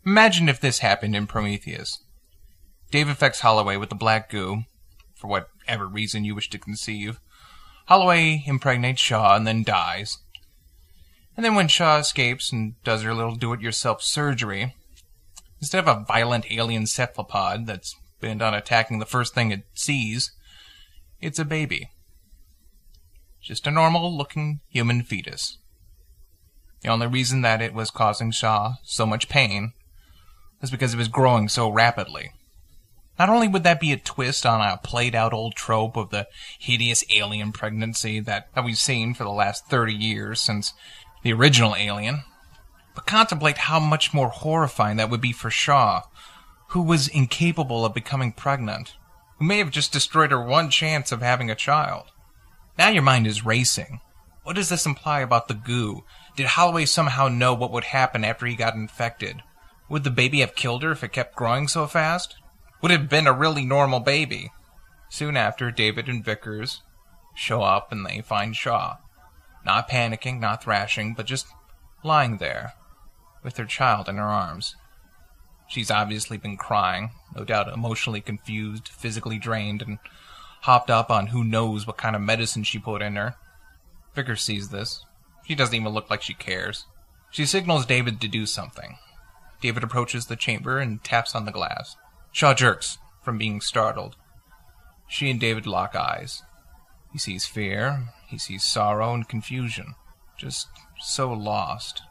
Imagine if this happened in Prometheus. Dave infects Holloway with the black goo, for whatever reason you wish to conceive. Holloway impregnates Shaw and then dies. And then when Shaw escapes and does her little do-it-yourself surgery, instead of a violent alien cephalopod that's bent on attacking the first thing it sees, it's a baby. Just a normal-looking human fetus. The only reason that it was causing Shaw so much pain was because it was growing so rapidly. Not only would that be a twist on a played-out old trope of the hideous alien pregnancy that we've seen for the last 30 years since the original Alien, but contemplate how much more horrifying that would be for Shaw, who was incapable of becoming pregnant, who may have just destroyed her one chance of having a child. Now your mind is racing. What does this imply about the goo? Did Holloway somehow know what would happen after he got infected? Would the baby have killed her if it kept growing so fast? Would it have been a really normal baby? Soon after, David and Vickers show up and they find Shaw. Not panicking, not thrashing, but just lying there, with her child in her arms. She's obviously been crying, no doubt emotionally confused, physically drained, and hopped up on who knows what kind of medicine she put in her. Vickers sees this. She doesn't even look like she cares. She signals David to do something. David approaches the chamber and taps on the glass. Shaw jerks from being startled. She and David lock eyes. He sees fear, he sees sorrow and confusion. Just so lost.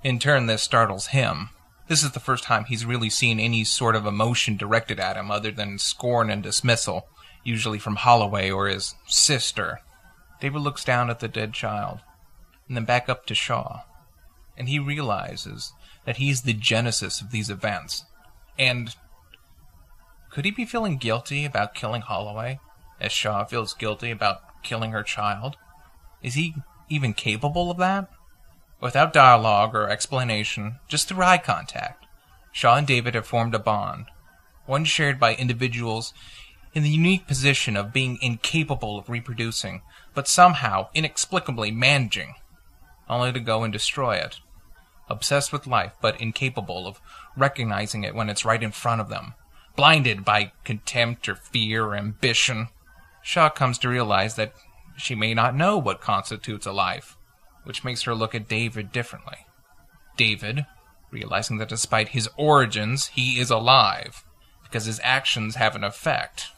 In turn, this startles him. This is the first time he's really seen any sort of emotion directed at him other than scorn and dismissal, usually from Holloway or his sister. David looks down at the dead child, and then back up to Shaw, and he realizes that he's the genesis of these events. And could he be feeling guilty about killing Holloway, as Shaw feels guilty about killing her child? Is he even capable of that? Without dialogue or explanation, just through eye contact, Shaw and David have formed a bond, one shared by individuals in the unique position of being incapable of reproducing, but somehow, inexplicably managing, only to go and destroy it. Obsessed with life, but incapable of recognizing it when it's right in front of them. Blinded by contempt or fear or ambition, Shaw comes to realize that she may not know what constitutes a life, which makes her look at David differently. David, realizing that despite his origins, he is alive, because his actions have an effect.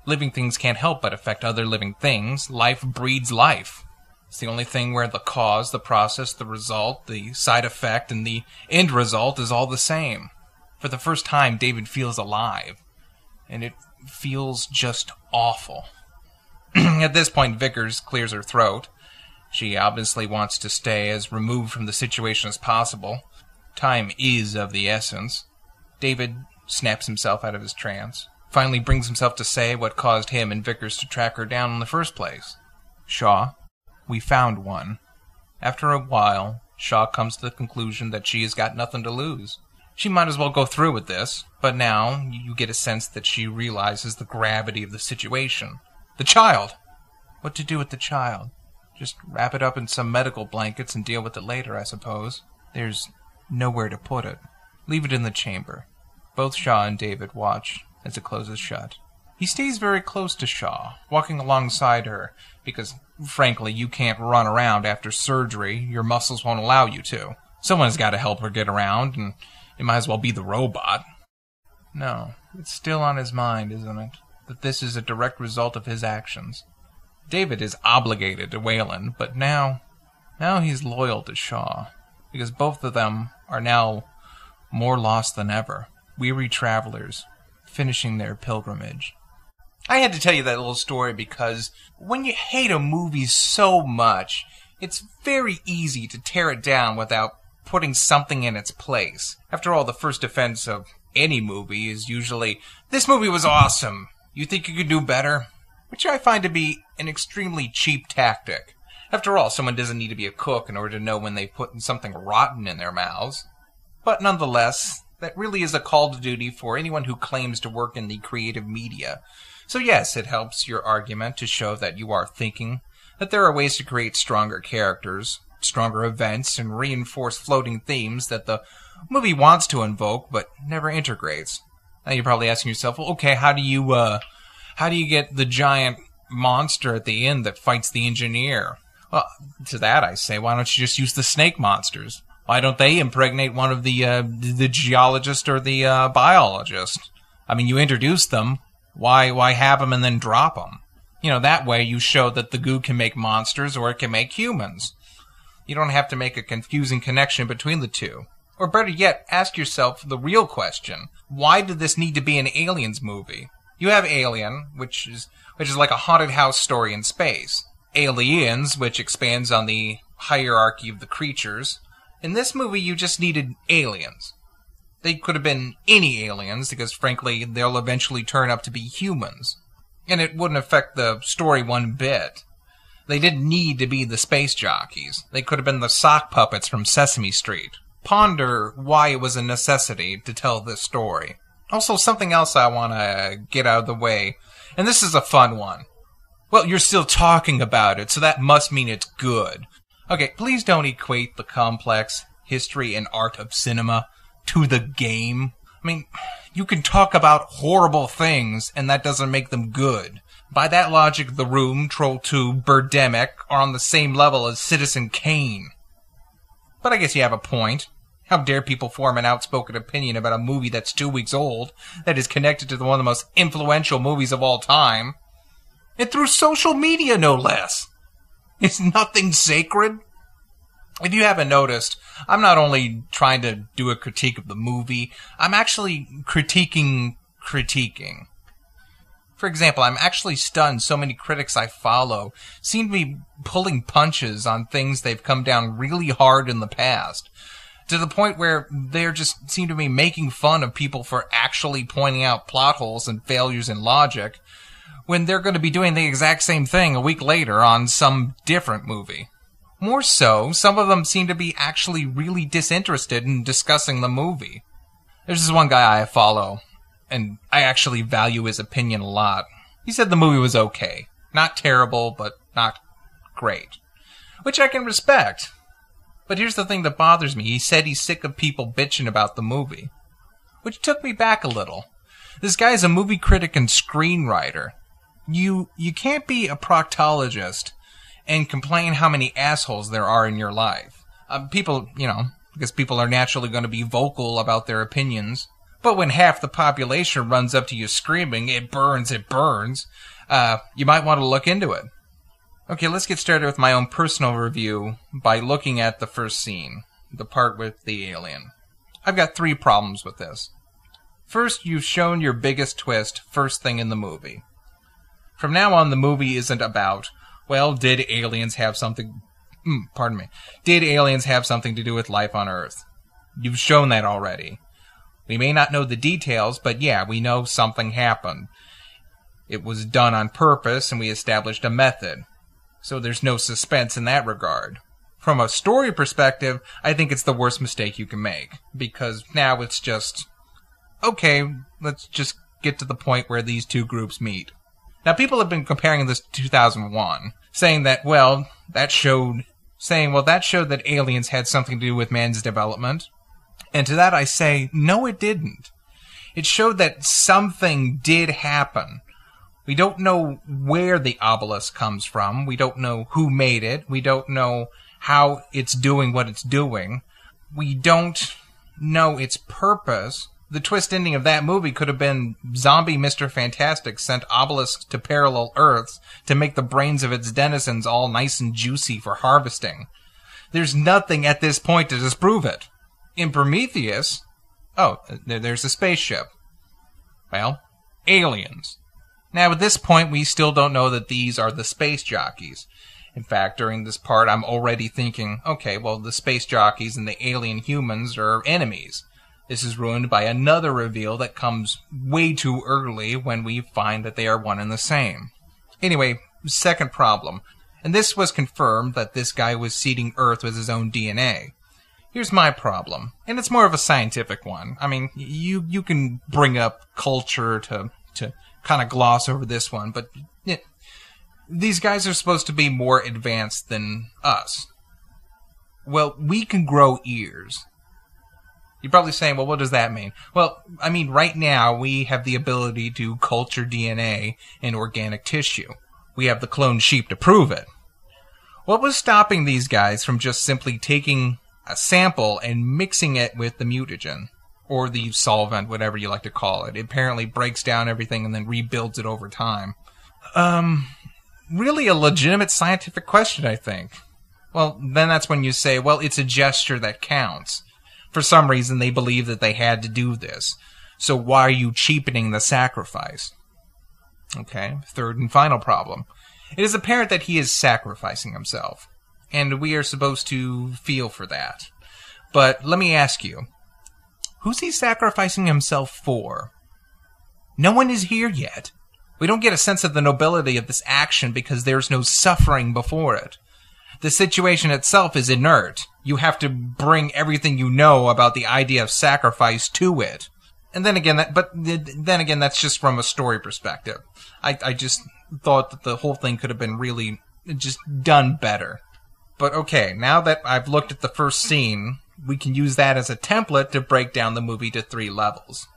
Living things can't help but affect other living things. Life breeds life. It's the only thing where the cause, the process, the result, the side effect, and the end result is all the same. For the first time, David feels alive, and it feels just awful. At this point, Vickers clears her throat. She obviously wants to stay as removed from the situation as possible. Time is of the essence. David snaps himself out of his trance, finally brings himself to say what caused him and Vickers to track her down in the first place. Shaw, we found one. After a while, Shaw comes to the conclusion that she has got nothing to lose. She might as well go through with this, but now you get a sense that she realizes the gravity of the situation. The child! What to do with the child? Just wrap it up in some medical blankets and deal with it later, I suppose. There's nowhere to put it. Leave it in the chamber. Both Shaw and David watch as it closes shut. He stays very close to Shaw, walking alongside her, because, frankly, you can't run around after surgery. Your muscles won't allow you to. Someone's got to help her get around, and it might as well be the robot. No, it's still on his mind, isn't it? That this is a direct result of his actions. David is obligated to Wayland, but now he's loyal to Shaw, because both of them are now more lost than ever, weary travelers, finishing their pilgrimage. I had to tell you that little story because when you hate a movie so much, it's very easy to tear it down without putting something in its place. After all, the first defense of any movie is usually, "This movie was awesome. You think you could do better?" Which I find to be an extremely cheap tactic. After all, someone doesn't need to be a cook in order to know when they've put something rotten in their mouths. But nonetheless, that really is a call to duty for anyone who claims to work in the creative media. So yes, it helps your argument to show that you are thinking, that there are ways to create stronger characters, stronger events, and reinforce floating themes that the movie wants to invoke, but never integrates. Now you're probably asking yourself, well, okay, how do you get the giant monster at the end that fights the engineer? Well, to that I say, why don't you just use the snake monsters? Why don't they impregnate one of the geologist or the biologist? I mean, you introduce them. Why have them and then drop them? You know, that way you show that the goo can make monsters or it can make humans. You don't have to make a confusing connection between the two. Or better yet, ask yourself the real question. Why did this need to be an Aliens movie? You have Alien, which is like a haunted house story in space. Aliens, which expands on the hierarchy of the creatures. In this movie, you just needed aliens. They could have been any aliens, because frankly, they'll eventually turn up to be humans. And it wouldn't affect the story one bit. They didn't need to be the space jockeys. They could have been the sock puppets from Sesame Street. Ponder why it was a necessity to tell this story. Also, something else I want to get out of the way, and this is a fun one. Well, you're still talking about it, so that must mean it's good. Okay, please don't equate the complex history and art of cinema to the game. I mean, you can talk about horrible things, and that doesn't make them good. By that logic, The Room, Troll 2, Birdemic are on the same level as Citizen Kane. But I guess you have a point. How dare people form an outspoken opinion about a movie that's 2 weeks old, that is connected to one of the most influential movies of all time? And through social media, no less. Is nothing sacred? If you haven't noticed, I'm not only trying to do a critique of the movie, I'm actually critiquing. For example, I'm actually stunned so many critics I follow seem to be pulling punches on things they've come down really hard in the past, to the point where they just seem to be making fun of people for actually pointing out plot holes and failures in logic, when they're going to be doing the exact same thing a week later on some different movie. More so, some of them seem to be actually really disinterested in discussing the movie. There's this one guy I follow, and I actually value his opinion a lot. He said the movie was okay. Not terrible, but not great. Which I can respect. But here's the thing that bothers me. He said he's sick of people bitching about the movie. Which took me back a little. This guy's a movie critic and screenwriter. You can't be a proctologist and complain how many assholes there are in your life. People, because people are naturally going to be vocal about their opinions. But when half the population runs up to you screaming, it burns, you might want to look into it. Okay, let's get started with my own personal review by looking at the first scene, the part with the alien. I've got 3 problems with this. First, you've shown your biggest twist first thing in the movie. From now on, the movie isn't about, well, did aliens have something to do with life on Earth? You've shown that already. We may not know the details, but yeah, we know something happened. It was done on purpose, and we established a method. So there's no suspense in that regard. From a story perspective, I think it's the worst mistake you can make. Because now it's just, okay, let's just get to the point where these two groups meet. Now, people have been comparing this to 2001, saying that, that showed that aliens had something to do with man's development. And to that I say, no, it didn't. It showed that something did happen. We don't know where the obelisk comes from. We don't know who made it. We don't know how it's doing what it's doing. We don't know its purpose. The twist ending of that movie could have been zombie Mr. Fantastic sent obelisks to parallel Earths to make the brains of its denizens all nice and juicy for harvesting. There's nothing at this point to disprove it. In Prometheus, there's a spaceship. Well, aliens. Now, at this point, we still don't know that these are the space jockeys. In fact, during this part, I'm already thinking, okay, the space jockeys and the alien humans are enemies. This is ruined by another reveal that comes way too early when we find that they are one and the same. Anyway, second problem. And this was confirmed that this guy was seeding Earth with his own DNA. Here's my problem, and it's more of a scientific one. I mean, you can bring up culture to kind of gloss over this one, but these guys are supposed to be more advanced than us. Well, we can grow ears. You're probably saying, well, what does that mean? Well, I mean, right now, we have the ability to culture DNA in organic tissue. We have the cloned sheep to prove it. What was stopping these guys from just simply taking a sample and mixing it with the mutagen? Or the solvent, whatever you like to call it. It apparently breaks down everything and then rebuilds it over time. Really a legitimate scientific question, I think. Well, then that's when you say, well, it's a gesture that counts. For some reason, they believe that they had to do this. So why are you cheapening the sacrifice? Okay, third and final problem. It is apparent that he is sacrificing himself. And we are supposed to feel for that. But let me ask you, who's he sacrificing himself for? No one is here yet. We don't get a sense of the nobility of this action because there's no suffering before it. The situation itself is inert. You have to bring everything you know about the idea of sacrifice to it. And then again, that's just from a story perspective. I just thought that the whole thing could have been really just done better. But okay, now that I've looked at the first scene, we can use that as a template to break down the movie to 3 levels.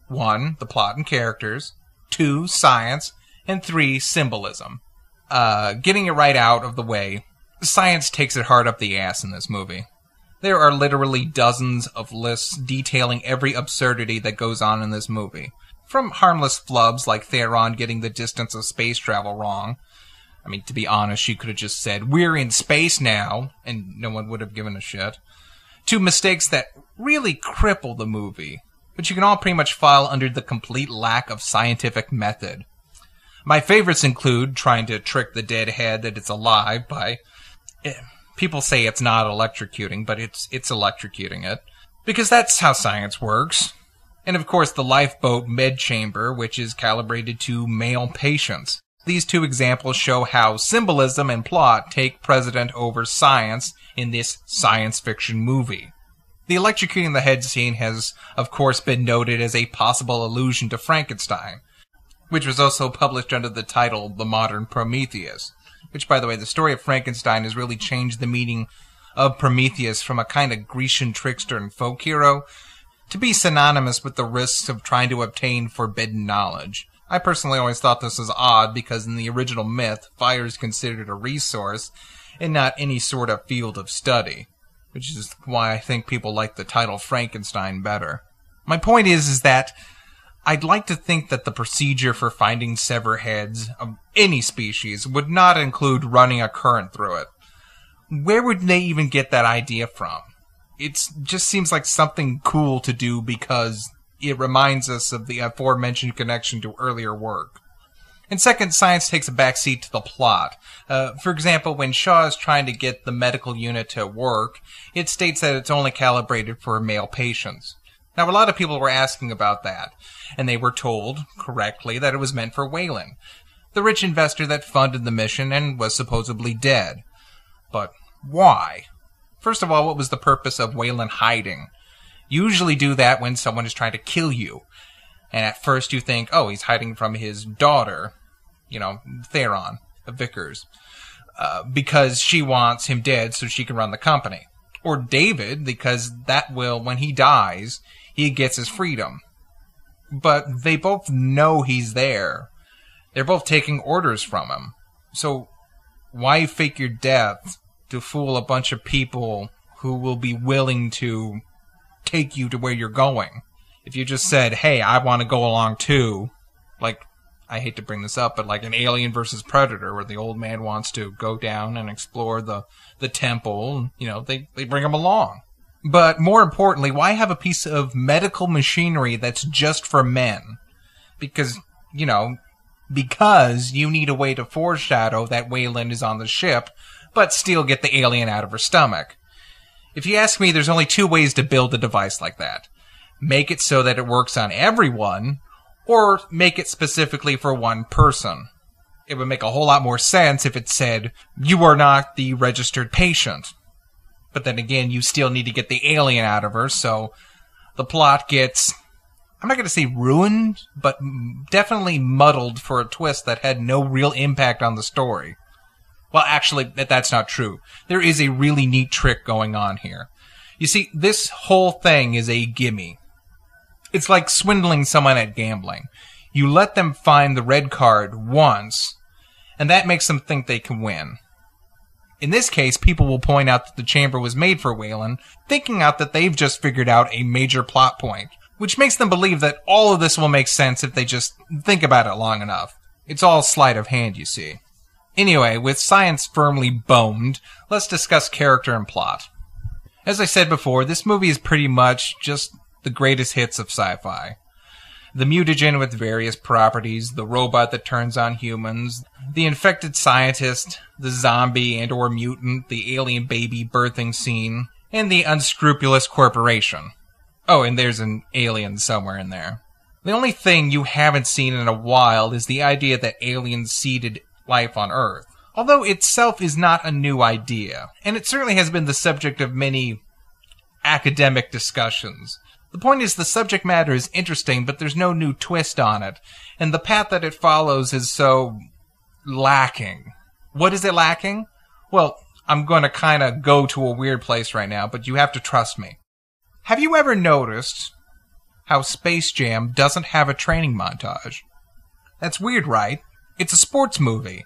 1, the plot and characters. 2, science. And 3, symbolism. Getting it right out of the way, science takes it hard up the ass in this movie. There are literally dozens of lists detailing every absurdity that goes on in this movie. From harmless flubs like Theron getting the distance of space travel wrong. I mean, to be honest, she could have just said, "We're in space now," and no one would have given a shit. To mistakes that really cripple the movie, but you can all pretty much file under the complete lack of scientific method. My favorites include trying to trick the dead head that it's alive by... People say it's not electrocuting, but it's electrocuting it. Because that's how science works. And of course the lifeboat med chamber, which is calibrated to male patients. These 2 examples show how symbolism and plot take precedent over science in this science fiction movie. The electrocuting the head scene has, of course, been noted as a possible allusion to Frankenstein, which was also published under the title The Modern Prometheus. Which, by the way, the story of Frankenstein has really changed the meaning of Prometheus from a kind of Grecian trickster and folk hero to be synonymous with the risks of trying to obtain forbidden knowledge. I personally always thought this was odd because in the original myth, fire is considered a resource and not any sort of field of study, which is why I think people like the title Frankenstein better. My point is that I'd like to think that the procedure for finding severed heads of any species would not include running a current through it. Where would they even get that idea from? It just seems like something cool to do because it reminds us of the aforementioned connection to earlier work. And second, science takes a backseat to the plot. For example, when Shaw is trying to get the medical unit to work, it states that it's only calibrated for male patients. Now, a lot of people were asking about that, and they were told, correctly, that it was meant for Weyland, the rich investor that funded the mission and was supposedly dead. But why? First of all, what was the purpose of Weyland hiding? You usually do that when someone is trying to kill you. And at first you think, oh, he's hiding from his daughter, Theron, Vickers, because she wants him dead so she can run the company. Or David, because that will, when he dies, he gets his freedom. But they both know he's there. They're both taking orders from him. So why fake your death to fool a bunch of people who will be willing to take you to where you're going? If you just said, hey, I want to go along too, like, I hate to bring this up, but like an Alien versus Predator, where the old man wants to go down and explore the temple, they bring him along. But more importantly, why have a piece of medical machinery that's just for men? Because you need a way to foreshadow that Weyland is on the ship, but still get the alien out of her stomach. If you ask me, there's only 2 ways to build a device like that. Make it so that it works on everyone, or make it specifically for one person. It would make a whole lot more sense if it said, you are not the registered patient. But then again, you still need to get the alien out of her, so the plot gets, I'm not going to say ruined, but definitely muddled for a twist that had no real impact on the story. Well, actually, that's not true. There is a really neat trick going on here. You see, this whole thing is a gimme. It's like swindling someone at gambling. You let them find the red card once, and that makes them think they can win. In this case, people will point out that the chamber was made for Weyland, thinking out that they've just figured out a major plot point, which makes them believe that all of this will make sense if they just think about it long enough. It's all sleight of hand, you see. Anyway, with science firmly boned, let's discuss character and plot. As I said before, this movie is pretty much just the greatest hits of sci-fi. The mutagen with various properties, the robot that turns on humans, the infected scientist, the zombie and or mutant, the alien baby birthing scene, and the unscrupulous corporation. Oh, and there's an alien somewhere in there. The only thing you haven't seen in a while is the idea that aliens seeded life on Earth. Although itself is not a new idea, and it certainly has been the subject of many academic discussions. The point is the subject matter is interesting, but there's no new twist on it, and the path that it follows is so lacking. What is it lacking? Well, I'm going to kind of go to a weird place right now, but you have to trust me. Have you ever noticed how Space Jam doesn't have a training montage? That's weird, right? It's a sports movie.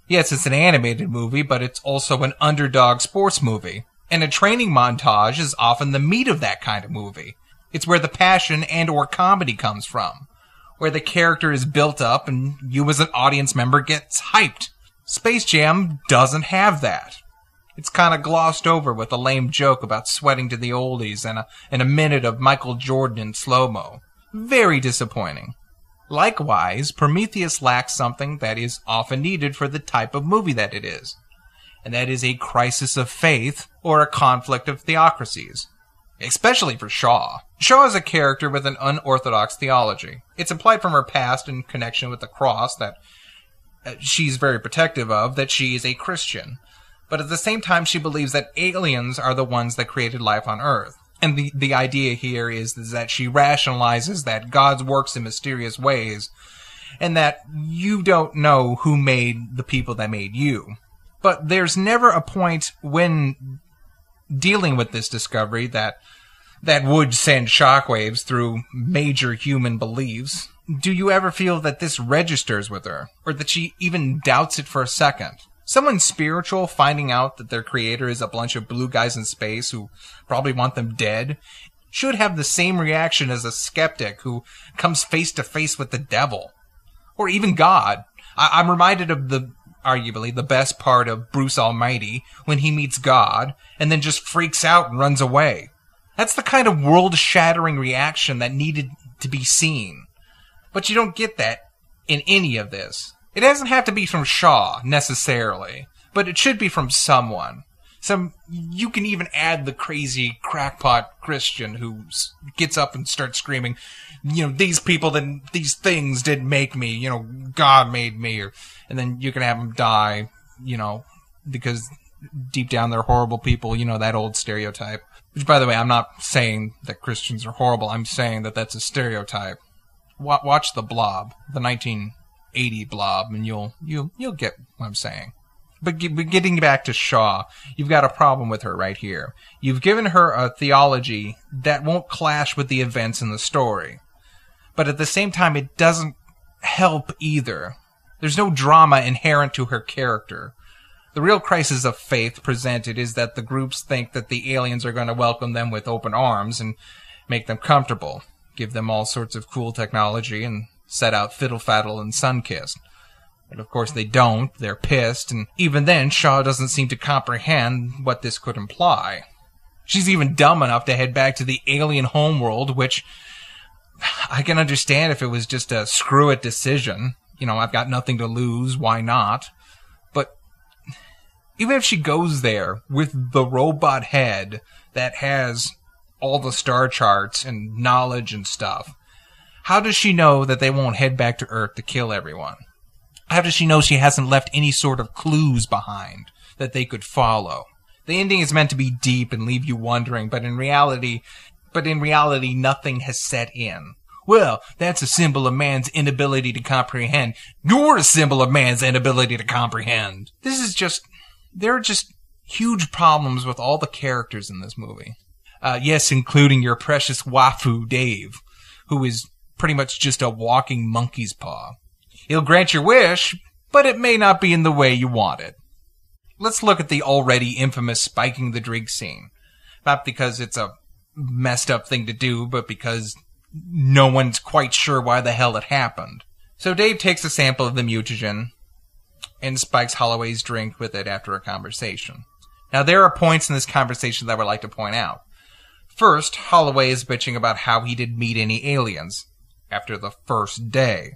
Yes, it's an animated movie, but it's also an underdog sports movie. And a training montage is often the meat of that kind of movie. It's where the passion and or comedy comes from. Where the character is built up and you as an audience member gets hyped. Space Jam doesn't have that. It's kind of glossed over with a lame joke about sweating to the oldies and a minute of Michael Jordan in slow-mo. Very disappointing. Likewise, Prometheus lacks something that is often needed for the type of movie that it is. And that is a crisis of faith or a conflict of theocracies. Especially for Shaw. Shaw is a character with an unorthodox theology. It's implied from her past in connection with the cross that she's very protective of, that she is a Christian. But at the same time, she believes that aliens are the ones that created life on Earth. And the idea here is that she rationalizes that God works in mysterious ways, and that you don't know who made the people that made you. But there's never a point when dealing with this discovery that would send shockwaves through major human beliefs. Do you ever feel that this registers with her, or that she even doubts it for a second? Someone spiritual finding out that their creator is a bunch of blue guys in space who probably want them dead should have the same reaction as a skeptic who comes face to face with the devil. Or even God. I'm reminded of arguably the best part of Bruce Almighty when he meets God and then just freaks out and runs away. That's the kind of world-shattering reaction that needed to be seen. But you don't get that in any of this. It doesn't have to be from Shaw, necessarily, but it should be from someone. You can even add the crazy crackpot Christian who gets up and starts screaming, these things didn't make me, God made me, and then you can have them die, because deep down they're horrible people, that old stereotype. Which, by the way, I'm not saying that Christians are horrible, I'm saying that that's a stereotype. Watch The Blob, the 1980 Blob, and you'll get what I'm saying. But getting back to Shaw, you've got a problem with her right here. You've given her a theology that won't clash with the events in the story. But at the same time, it doesn't help either. There's no drama inherent to her character. The real crisis of faith presented is that the groups think that the aliens are going to welcome them with open arms and make them comfortable, give them all sorts of cool technology, and set out fiddle-faddle and sun-kissed. But of course they don't, they're pissed, and even then Shaw doesn't seem to comprehend what this could imply. She's even dumb enough to head back to the alien homeworld, which I can understand if it was just a screw-it decision. I've got nothing to lose, why not? But even if she goes there with the robot head that has all the star charts and knowledge and stuff, how does she know that they won't head back to Earth to kill everyone? How does she know she hasn't left any sort of clues behind that they could follow? The ending is meant to be deep and leave you wondering, but in reality, nothing has set in. Well, that's a symbol of man's inability to comprehend. You're a symbol of man's inability to comprehend. There are just huge problems with all the characters in this movie. Yes, including your precious waifu, Dave, who is pretty much just a walking monkey's paw. He'll grant your wish, but it may not be in the way you want it. Let's look at the already infamous spiking the drink scene. Not because it's a messed up thing to do, but because no one's quite sure why the hell it happened. So Dave takes a sample of the mutagen and spikes Holloway's drink with it after a conversation. Now, there are points in this conversation that I would like to point out. First, Holloway is bitching about how he didn't meet any aliens after the first day.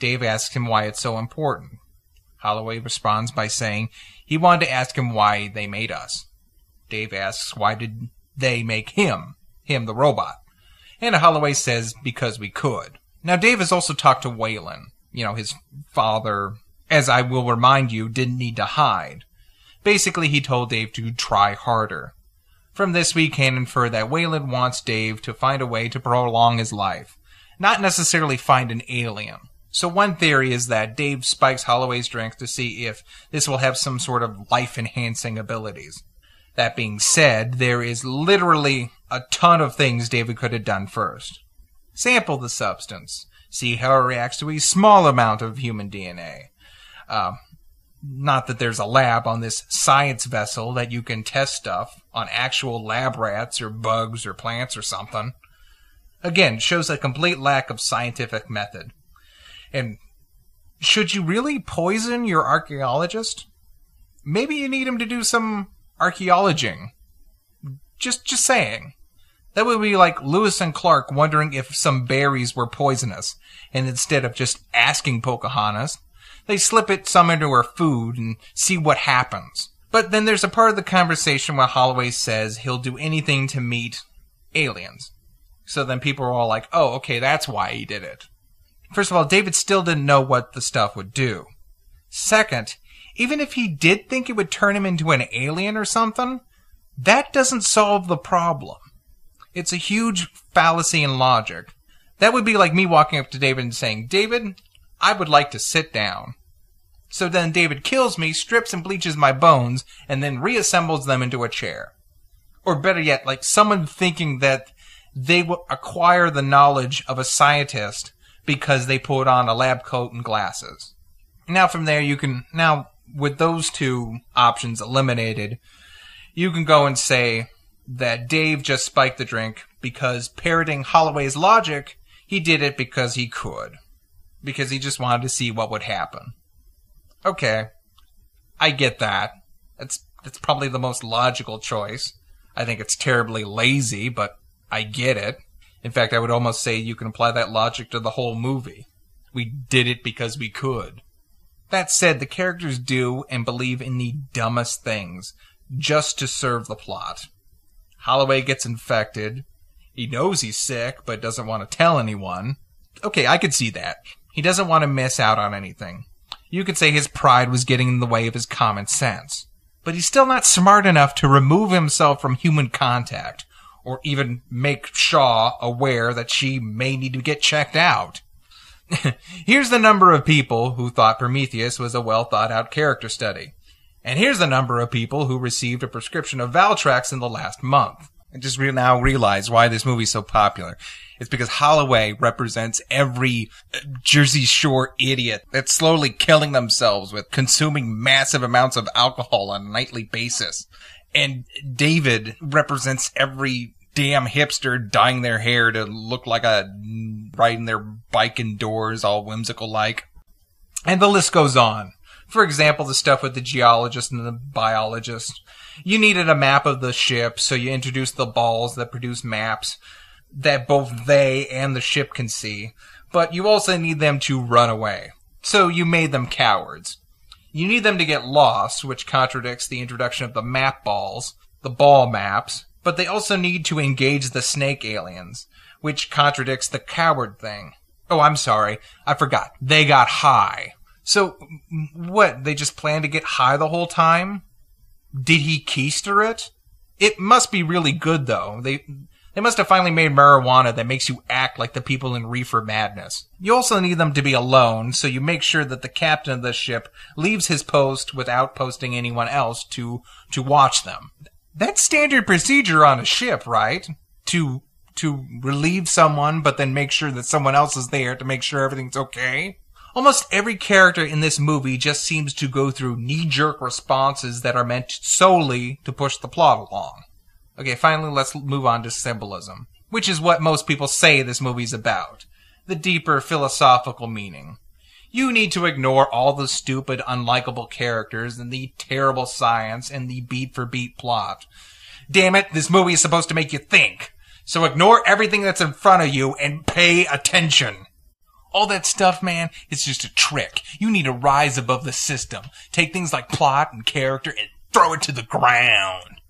Dave asks him why it's so important. Holloway responds by saying he wanted to ask him why they made us. Dave asks why did they make him the robot. And Holloway says because we could. Now, Dave has also talked to Waylon. His father, as I will remind you, didn't need to hide. Basically, he told Dave to try harder. From this, we can infer that Waylon wants Dave to find a way to prolong his life, not necessarily find an alien. So one theory is that Dave spikes Holloway's drink to see if this will have some sort of life-enhancing abilities. That being said, there is literally a ton of things David could have done first. Sample the substance. See how it reacts to a small amount of human DNA. Not that there's a lab on this science vessel that you can test stuff on actual lab rats or bugs or plants or something. Again, shows a complete lack of scientific method. And should you really poison your archaeologist? Maybe you need him to do some archaeologing. Just saying. That would be like Lewis and Clark wondering if some berries were poisonous, and instead of just asking Pocahontas, they slip some into her food and see what happens. But then there's a part of the conversation where Holloway says he'll do anything to meet aliens. So then people are all like, oh, okay, that's why he did it. First of all, David still didn't know what the stuff would do. Second, even if he did think it would turn him into an alien or something, that doesn't solve the problem. It's a huge fallacy in logic. That would be like me walking up to David and saying, David, I would like to sit down. So then David kills me, strips and bleaches my bones, and then reassembles them into a chair. Or better yet, like someone thinking that they will acquire the knowledge of a scientist because they put on a lab coat and glasses. Now from there now with those two options eliminated, you can go and say that Dave just spiked the drink because, parroting Holloway's logic, he did it because he could. Because he just wanted to see what would happen. Okay, I get that. That's probably the most logical choice. I think it's terribly lazy, but I get it. In fact, I would almost say you can apply that logic to the whole movie. We did it because we could. That said, the characters do and believe in the dumbest things, just to serve the plot. Holloway gets infected. He knows he's sick, but doesn't want to tell anyone. Okay, I could see that. He doesn't want to miss out on anything. You could say his pride was getting in the way of his common sense. But he's still not smart enough to remove himself from human contact, or even make Shaw aware that she may need to get checked out. Here's the number of people who thought Prometheus was a well-thought-out character study. And here's the number of people who received a prescription of Valtrex in the last month. I just now realize why this movie's so popular. It's because Holloway represents every Jersey Shore idiot that's slowly killing themselves with consuming massive amounts of alcohol on a nightly basis. And David represents every damn hipster dyeing their hair to look like riding their bike indoors, all whimsical-like. And the list goes on. For example, the stuff with the geologist and the biologist. You needed a map of the ship, so you introduced the balls that produce maps that both they and the ship can see. But you also need them to run away. So you made them cowards. You need them to get lost, which contradicts the introduction of the map balls, the ball maps. But they also need to engage the snake aliens, which contradicts the coward thing. Oh, I'm sorry. I forgot. They got high. So, what, they just planned to get high the whole time? Did he keister it? It must be really good, though. They must have finally made marijuana that makes you act like the people in Reefer Madness. You also need them to be alone, so you make sure that the captain of the ship leaves his post without posting anyone else to watch them. That's standard procedure on a ship, right? To relieve someone, but then make sure that someone else is there to make sure everything's okay. Almost every character in this movie just seems to go through knee-jerk responses that are meant solely to push the plot along. Okay, finally, let's move on to symbolism, which is what most people say this movie's about. The deeper philosophical meaning. You need to ignore all the stupid, unlikable characters and the terrible science and the beat-for-beat plot. Damn it, this movie is supposed to make you think. So ignore everything that's in front of you and pay attention. All that stuff, man, it's just a trick. You need to rise above the system. Take things like plot and character and throw it to the ground.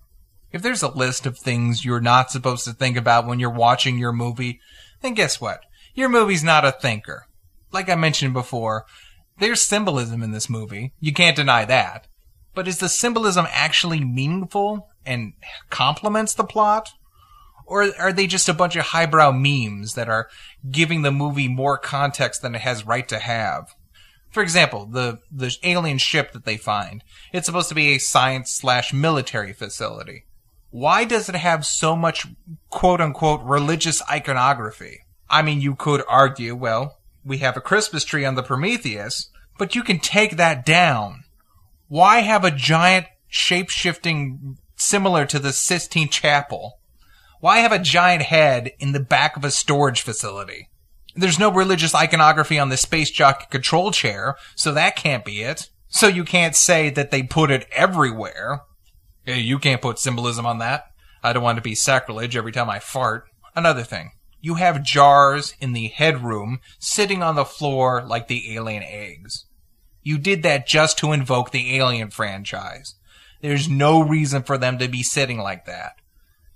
If there's a list of things you're not supposed to think about when you're watching your movie, then guess what? Your movie's not a thinker. Like I mentioned before, there's symbolism in this movie. You can't deny that. But is the symbolism actually meaningful and complements the plot? Or are they just a bunch of highbrow memes that are giving the movie more context than it has right to have? For example, the alien ship that they find, it's supposed to be a science/military facility. Why does it have so much quote-unquote religious iconography? I mean, you could argue, well, we have a Christmas tree on the Prometheus, but you can take that down. Why have a giant shape-shifting similar to the Sistine Chapel? Why have a giant head in the back of a storage facility? There's no religious iconography on the space jockey control chair, so that can't be it. So you can't say that they put it everywhere. You can't put symbolism on that. I don't want to be sacrilege every time I fart. Another thing. You have jars in the headroom sitting on the floor like the alien eggs. You did that just to invoke the Alien franchise. There's no reason for them to be sitting like that.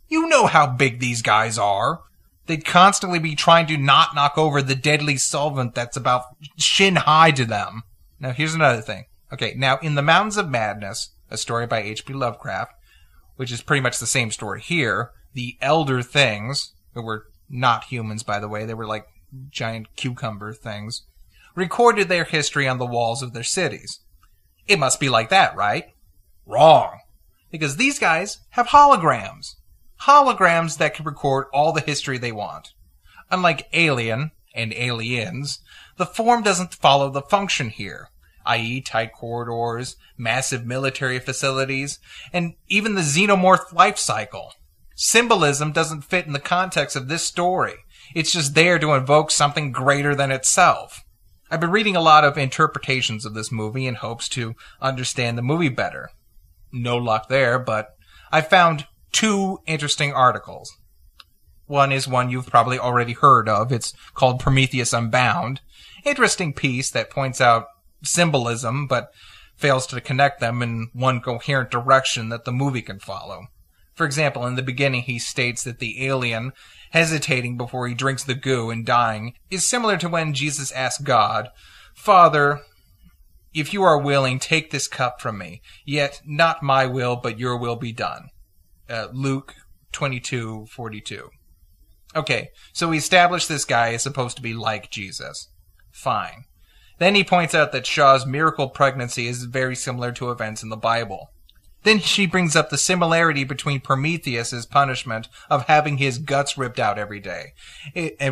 You know how big these guys are. They'd constantly be trying to not knock over the deadly solvent that's about shin high to them. Now here's another thing. Okay, now in The Mountains of Madness, a story by H.P. Lovecraft, which is pretty much the same story here, the elder things, who were not humans by the way, they were like giant cucumber things, recorded their history on the walls of their cities. It must be like that, right? Wrong. Because these guys have holograms. Holograms that can record all the history they want. Unlike Alien and Aliens, the form doesn't follow the function here, i.e. tight corridors, massive military facilities, and even the xenomorph life cycle. Symbolism doesn't fit in the context of this story. It's just there to invoke something greater than itself. I've been reading a lot of interpretations of this movie in hopes to understand the movie better. No luck there, but I found two interesting articles. One is one you've probably already heard of. It's called Prometheus Unbound. Interesting piece that points out symbolism, but fails to connect them in one coherent direction that the movie can follow. For example, in the beginning he states that the alien, hesitating before he drinks the goo and dying, is similar to when Jesus asked God, "Father, if you are willing, take this cup from me, yet not my will, but your will be done." Luke 22:42. Okay, so we established this guy is supposed to be like Jesus. Fine. Then he points out that Shaw's miracle pregnancy is very similar to events in the Bible. Then she brings up the similarity between Prometheus' punishment of having his guts ripped out every day,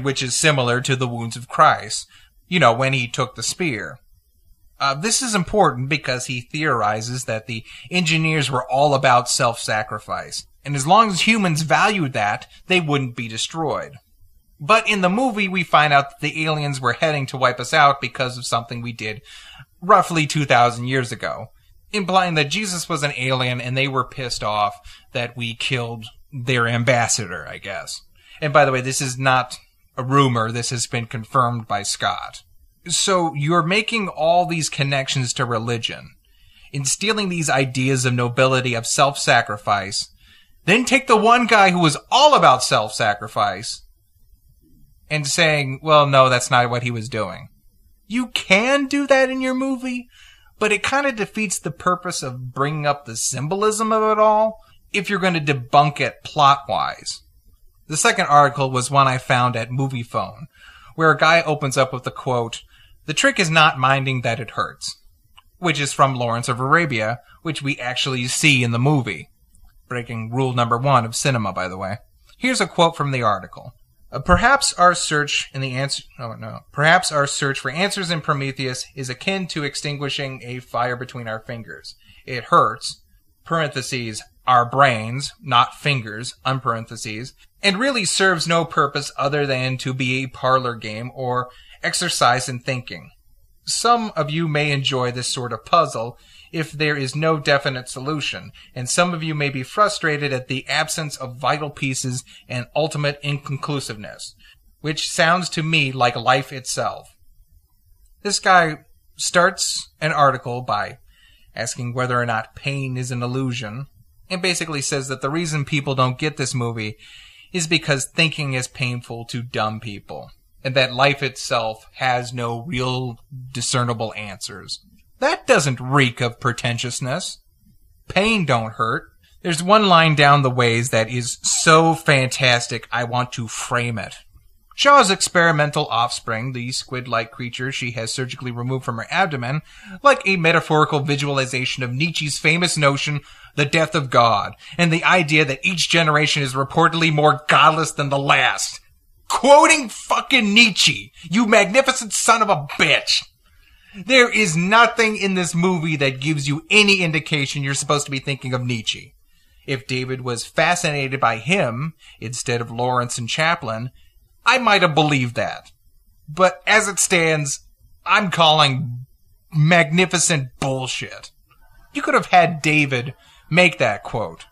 which is similar to the wounds of Christ, when he took the spear. This is important because he theorizes that the engineers were all about self-sacrifice, and as long as humans valued that, they wouldn't be destroyed. But in the movie, we find out that the aliens were heading to wipe us out because of something we did roughly 2,000 years ago, implying that Jesus was an alien and they were pissed off that we killed their ambassador, I guess. And by the way, this is not a rumor, this has been confirmed by Scott. So you're making all these connections to religion, instilling these ideas of nobility, of self-sacrifice, then take the one guy who was all about self-sacrifice and saying, well, no, that's not what he was doing. You can do that in your movie, but it kind of defeats the purpose of bringing up the symbolism of it all if you're going to debunk it plot-wise. The second article was one I found at Movie Phone, where a guy opens up with the quote, "The trick is not minding that it hurts," which is from Lawrence of Arabia, which we actually see in the movie. breaking rule number 1 of cinema, by the way. Here's a quote from the article. Perhaps our search for answers in Prometheus is akin to extinguishing a fire between our fingers. It hurts, parentheses, our brains, not fingers, unparentheses, and really serves no purpose other than to be a parlor game or exercise in thinking. Some of you may enjoy this sort of puzzle if there is no definite solution, and some of you may be frustrated at the absence of vital pieces and ultimate inconclusiveness, which sounds to me like life itself. This guy starts an article by asking whether or not pain is an illusion, and basically says that the reason people don't get this movie is because thinking is painful to dumb people, and that life itself has no real discernible answers. That doesn't reek of pretentiousness. Pain don't hurt. There's one line down the ways that is so fantastic I want to frame it. Shaw's experimental offspring, the squid-like creature she has surgically removed from her abdomen, like a metaphorical visualization of Nietzsche's famous notion, the death of God, and the idea that each generation is reportedly more godless than the last. Quoting fucking Nietzsche, you magnificent son of a bitch! There is nothing in this movie that gives you any indication you're supposed to be thinking of Nietzsche. If David was fascinated by him, instead of Lawrence and Chaplin, I might have believed that. But as it stands, I'm calling magnificent bullshit. You could have had David make that quote,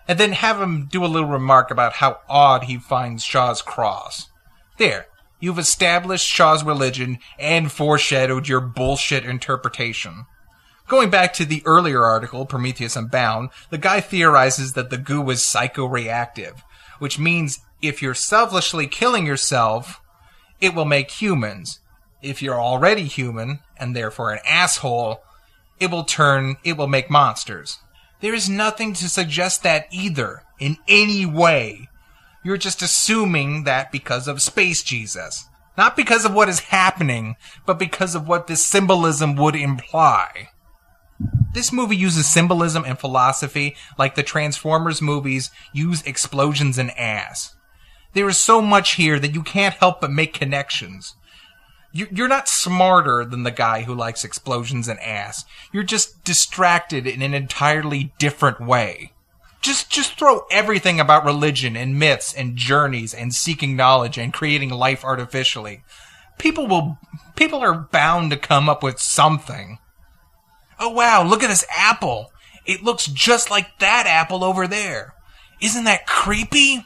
and then have him do a little remark about how odd he finds Shaw's cross. There. You've established Shaw's religion and foreshadowed your bullshit interpretation. Going back to the earlier article, Prometheus Unbound, the guy theorizes that the goo is psychoreactive, which means if you're selfishly killing yourself, it will make humans. If you're already human, and therefore an asshole, it will make monsters. There is nothing to suggest that either, in any way. You're just assuming that because of Space Jesus. Not because of what is happening, but because of what this symbolism would imply. This movie uses symbolism and philosophy like the Transformers movies use explosions and ass. There is so much here that you can't help but make connections. You're not smarter than the guy who likes explosions and ass. You're just distracted in an entirely different way. Just throw everything about religion and myths and journeys and seeking knowledge and creating life artificially. People are bound to come up with something. Oh wow, look at this apple. It looks just like that apple over there. Isn't that creepy?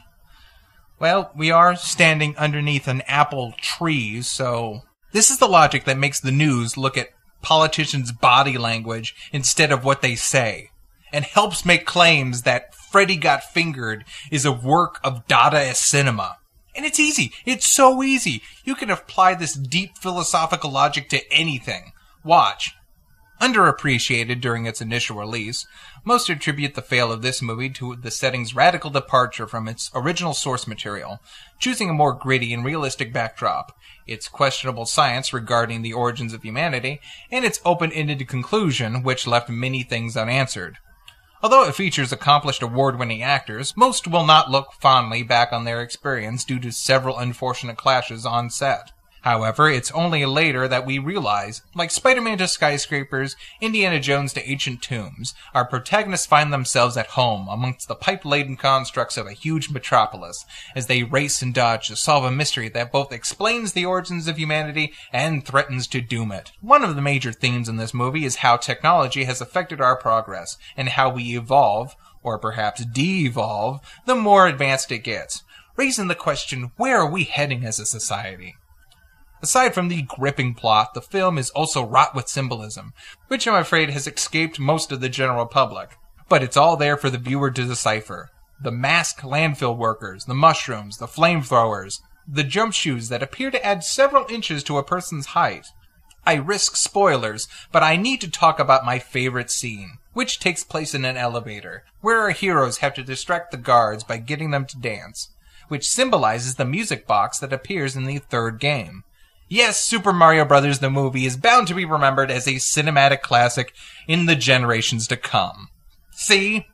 Well, we are standing underneath an apple tree, so this is the logic that makes the news look at politicians' body language instead of what they say, and helps make claims that Freddy Got Fingered is a work of Dadaist cinema. And it's easy. It's so easy. You can apply this deep philosophical logic to anything. Watch. Underappreciated during its initial release, most attribute the fail of this movie to the setting's radical departure from its original source material, choosing a more gritty and realistic backdrop, its questionable science regarding the origins of humanity, and its open-ended conclusion, which left many things unanswered. Although it features accomplished award-winning actors, most will not look fondly back on their experience due to several unfortunate clashes on set. However, it's only later that we realize, like Spider-Man to skyscrapers, Indiana Jones to ancient tombs, our protagonists find themselves at home amongst the pipe-laden constructs of a huge metropolis, as they race and dodge to solve a mystery that both explains the origins of humanity and threatens to doom it. One of the major themes in this movie is how technology has affected our progress, and how we evolve, or perhaps de-evolve, the more advanced it gets, raising the question, where are we heading as a society? Aside from the gripping plot, the film is also wrought with symbolism, which I'm afraid has escaped most of the general public. But it's all there for the viewer to decipher. The masked landfill workers, the mushrooms, the flamethrowers, the jump shoes that appear to add several inches to a person's height. I risk spoilers, but I need to talk about my favorite scene, which takes place in an elevator, where our heroes have to distract the guards by getting them to dance, which symbolizes the music box that appears in the third game. Yes, Super Mario Bros. The movie is bound to be remembered as a cinematic classic in the generations to come. See?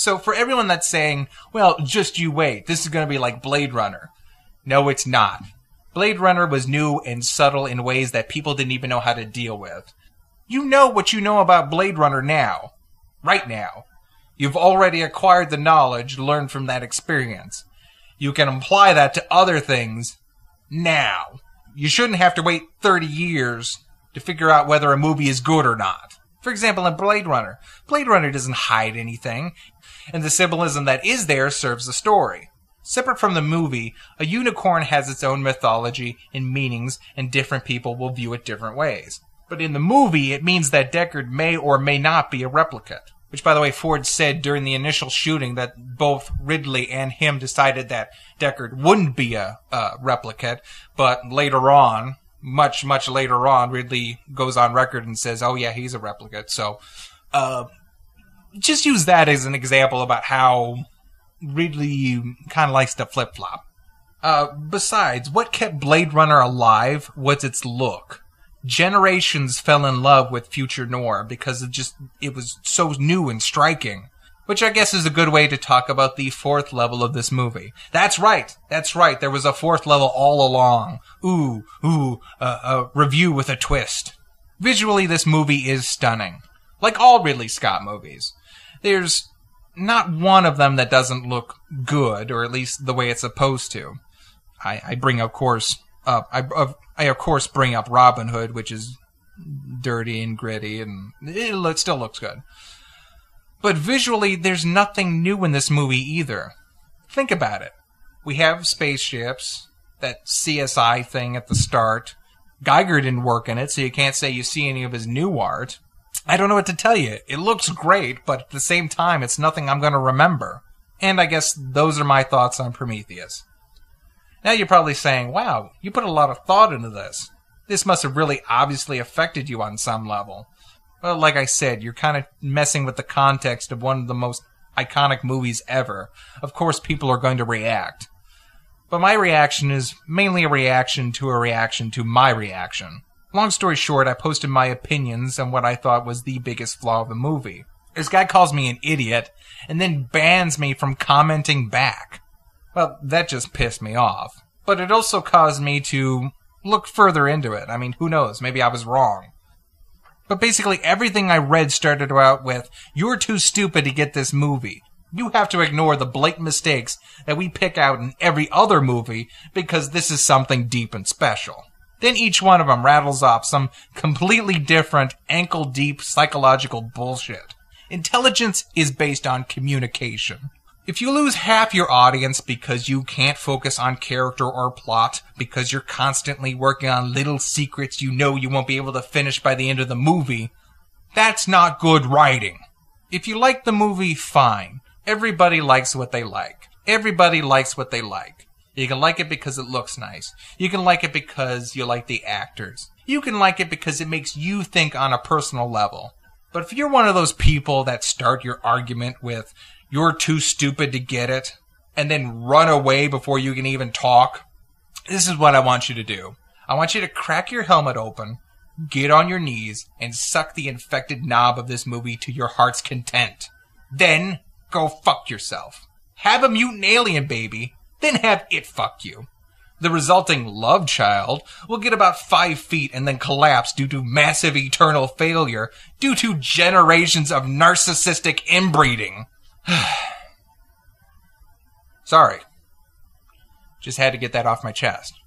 So for everyone that's saying, well, just you wait, this is going to be like Blade Runner. No, it's not. Blade Runner was new and subtle in ways that people didn't even know how to deal with. You know what you know about Blade Runner now. Right now. You've already acquired the knowledge learned from that experience. You can apply that to other things now. You shouldn't have to wait 30 years to figure out whether a movie is good or not. For example, in Blade Runner doesn't hide anything, and the symbolism that is there serves the story. Separate from the movie, a unicorn has its own mythology and meanings, and different people will view it different ways. But in the movie, it means that Deckard may or may not be a replicant. Which, by the way, Ford said during the initial shooting that both Ridley and him decided that Deckard wouldn't be a replicant, but later on, much later on, Ridley goes on record and says, oh yeah, he's a replicant. So, just use that as an example about how Ridley kind of likes to flip-flop. Besides, what kept Blade Runner alive was its look. Generations fell in love with future noir because it was so new and striking. Which I guess is a good way to talk about the fourth level of this movie. That's right. There was a fourth level all along. A review with a twist. Visually, this movie is stunning. Like all Ridley Scott movies. There's not one of them that doesn't look good, or at least the way it's supposed to. I of course bring up Robin Hood, which is dirty and gritty, and it still looks good. But visually, there's nothing new in this movie either. Think about it. We have spaceships, that CSI thing at the start. Geiger didn't work in it, so you can't say you see any of his new art. I don't know what to tell you. It looks great, but at the same time, it's nothing I'm going to remember. And I guess those are my thoughts on Prometheus. Now you're probably saying, wow, you put a lot of thought into this. This must have really obviously affected you on some level. Well, like I said, you're kind of messing with the context of one of the most iconic movies ever. Of course, people are going to react. But my reaction is mainly a reaction to my reaction. Long story short, I posted my opinions on what I thought was the biggest flaw of the movie. This guy calls me an idiot, and then bans me from commenting back. Well, that just pissed me off. But it also caused me to look further into it. I mean, who knows? Maybe I was wrong. But basically, everything I read started out with, you're too stupid to get this movie. You have to ignore the blatant mistakes that we pick out in every other movie because this is something deep and special. Then each one of them rattles off some completely different, ankle-deep psychological bullshit. Intelligence is based on communication. If you lose half your audience because you can't focus on character or plot, because you're constantly working on little secrets you know you won't be able to finish by the end of the movie, that's not good writing. If you like the movie, fine. Everybody likes what they like. Everybody likes what they like. You can like it because it looks nice. You can like it because you like the actors. You can like it because it makes you think on a personal level. But if you're one of those people that start your argument with, you're too stupid to get it, and then run away before you can even talk, this is what I want you to do. I want you to crack your helmet open, get on your knees, and suck the infected knob of this movie to your heart's content. Then, go fuck yourself. Have a mutant alien baby, then have it fuck you. The resulting love child will get about 5 feet and then collapse due to massive eternal failure due to generations of narcissistic inbreeding. Sorry. Just had to get that off my chest.